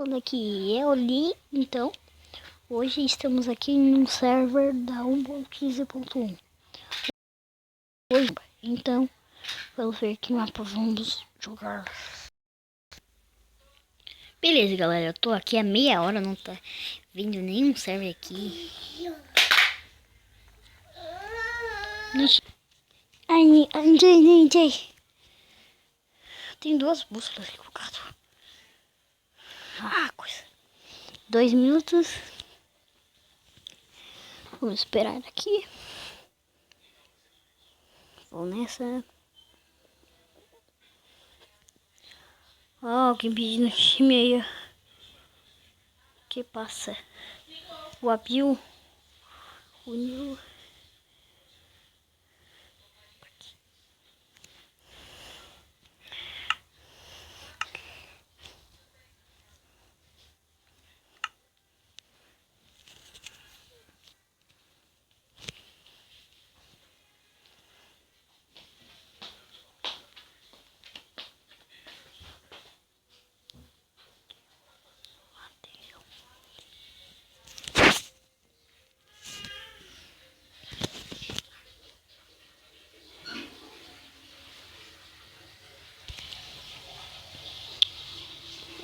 falando aqui é o Li, então hoje estamos aqui num server da 1.15.1. Então vamos ver que mapa vamos jogar. Beleza, galera, eu tô aqui há meia hora, não tá vindo nenhum server aqui. Ai, tem duas bússolas colocadas. Ah, coisa. 2 minutos. Vamos esperar aqui. Vou nessa. Alguém pedindo time aí, ó. Que passa? O Abil. O Nil.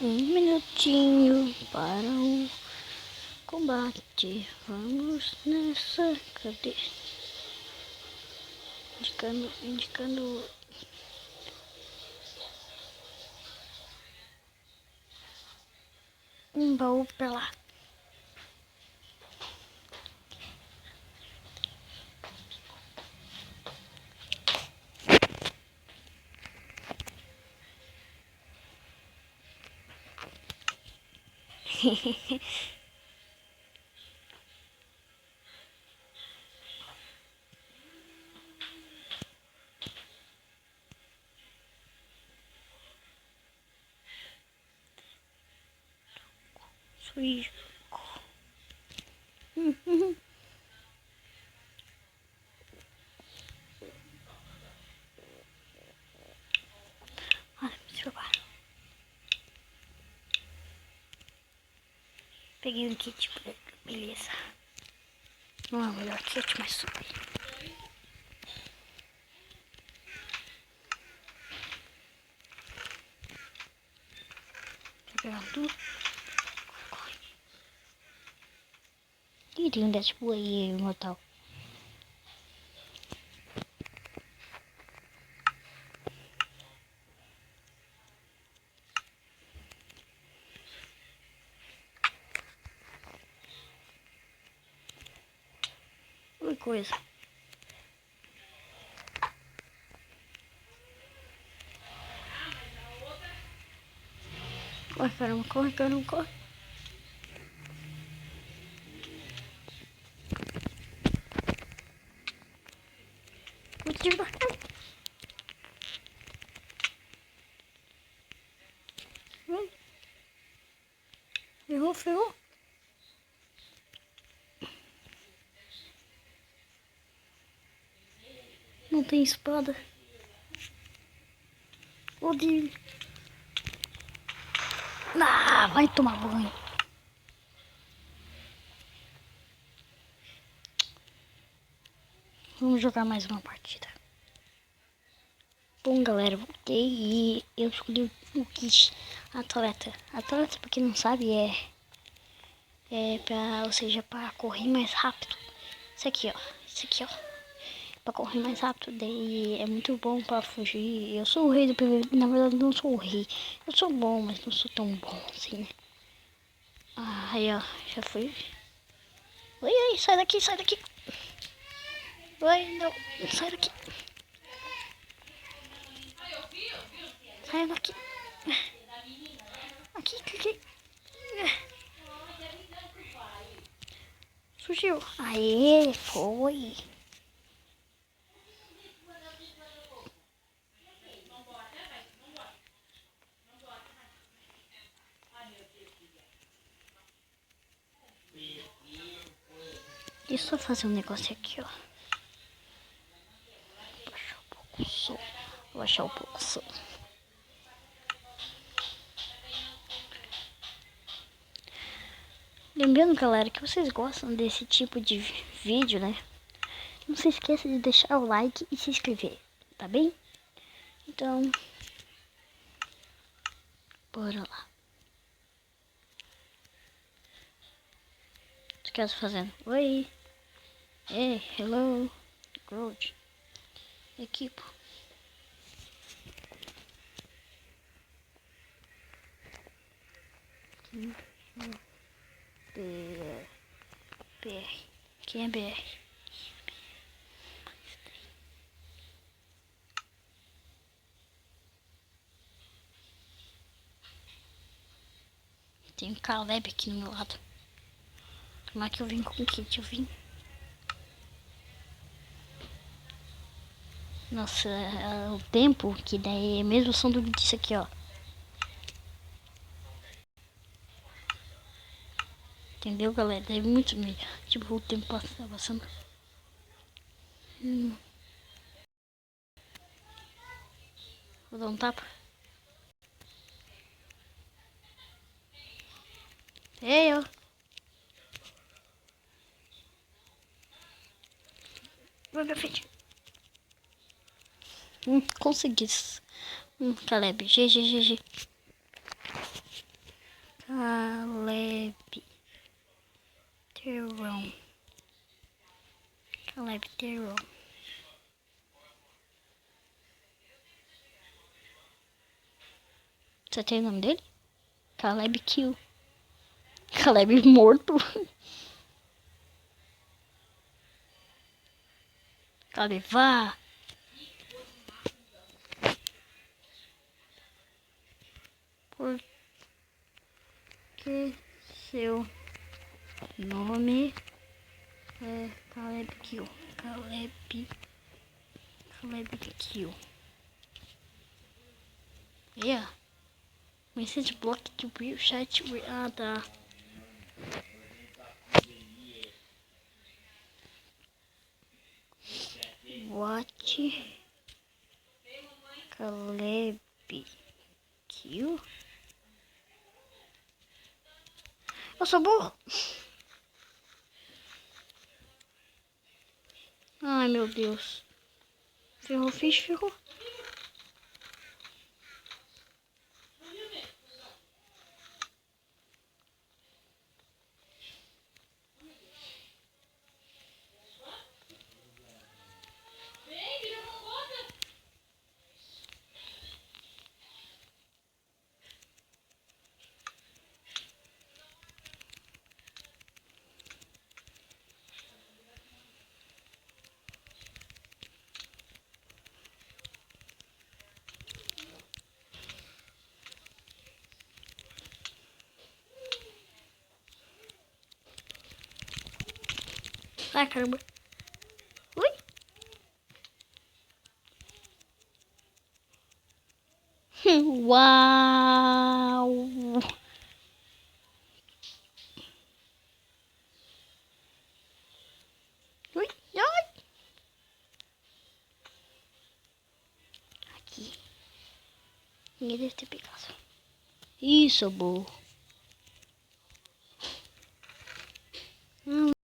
Um minutinho para o combate. Vamos nessa. Cadê? Indicando. Um baú pra lá. Sujo. Olha, me roubaram. Peguei um kit, beleza. Não é o melhor kit, mas subi. Tá pegando tudo? Corre. Ih, tem um Deadpool aí, mortal. Ui, coisa. Corre, caramba, corre, caramba, corre. Muito devagar. Ferrou. Não tem espada. Odeio. Ah, vai tomar banho. Vamos jogar mais uma partida. Bom, galera, voltei e eu escolhi o kit atleta. Atleta, pra quem não sabe, ou seja, pra correr mais rápido. Isso aqui, ó. Pra correr mais rápido, daí é muito bom pra fugir. Eu sou o rei do PVP, na verdade não sou o rei. Eu sou bom, mas não sou tão bom assim, né? Ah, aí, ó, já fui. Oi, sai daqui. Oi, não, sai daqui. Sai daqui. Aqui. Surgiu. Aê, foi. Deixa eu fazer um negócio aqui, ó. Baixar um pouco o som. Vou baixar um pouco o som. Lembrando, galera, que vocês gostam desse tipo de vídeo, né? Não se esqueça de deixar o like e se inscrever, tá bem? Então, bora lá. Os caras fazendo oi, hey, hello, Growth, equipo. BR. Quem é BR? Tem um Caleb aqui no meu lado. Como é que eu vim com o kit? Eu vim. Nossa, o tempo que daí é mesmo o som disso aqui, ó. Entendeu, galera? É muito meio. Tipo, o tempo passando. Vou dar um tapa. Ei, ó. Vai pra frente. Consegui. Caleb. GG. Caleb. Teron. Caleb Teron. Você tem o nome dele? Caleb Kill. Caleb morto. Caleb, vá. Por que seu nome é Caleb Kill? Caleb Kill. Yeah. Message block to real chat. Ah, tá. What? Caleb Kill? Eu sou burro. Ai, meu Deus. Ferrou, ferrou. Ai, caramba. Ui. Uau. Ui. Ai. Aqui. Ninguém deve ter pegado. Isso, burro.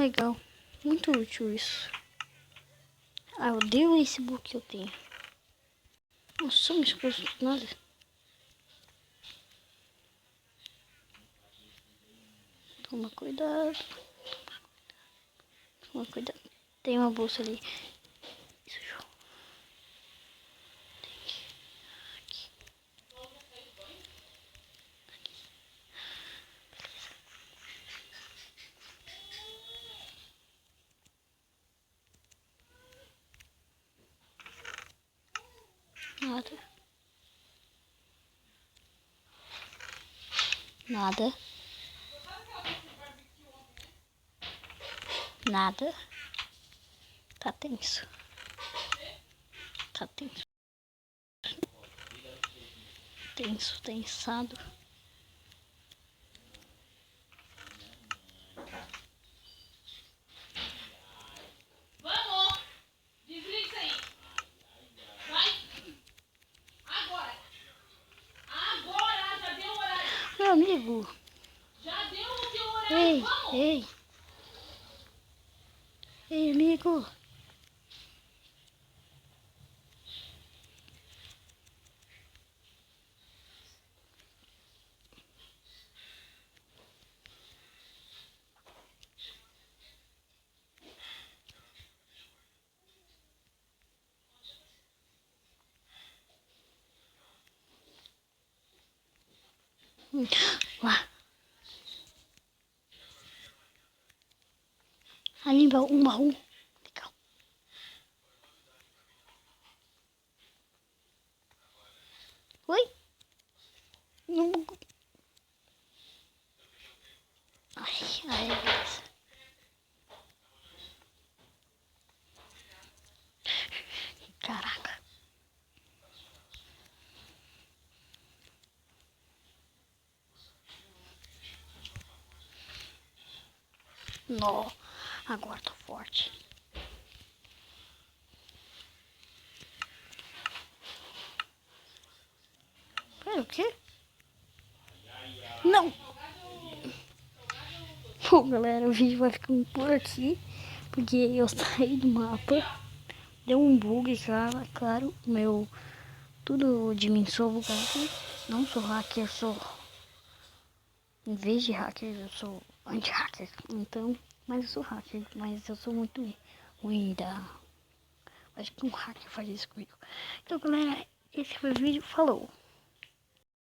Legal. Muito útil isso. Ah, eu odeio esse book que eu tenho. Nossa, minhas coisas nada. Toma cuidado. Toma cuidado. Tem uma bolsa ali. Isso, aqui. Nada. Nada. Nada. Tá tenso. Tá tenso. Tenso, tensado. Vamos! Desliga isso aí! Vai! Agora! Agora! Já deu o horário! Meu amigo. Já deu o teu horário! Ei, ei. Ei, amigo. Lá. Ali um baú. Legal. Oi? Não. Ai, beleza. Caraca. Nó. Agora tô forte. Pera, o quê? Não. Bom, galera, o vídeo vai ficando por aqui. Porque eu saí do mapa. Deu um bug, cara. Claro, meu... Tudo de mim sou bugado. Não sou hacker, sou... Em vez de hacker, eu sou anti-hacker. Então, mas eu sou hacker. Mas eu sou muito ruim da... Acho que um hacker faz isso comigo. Então, galera, esse foi o vídeo. Falou!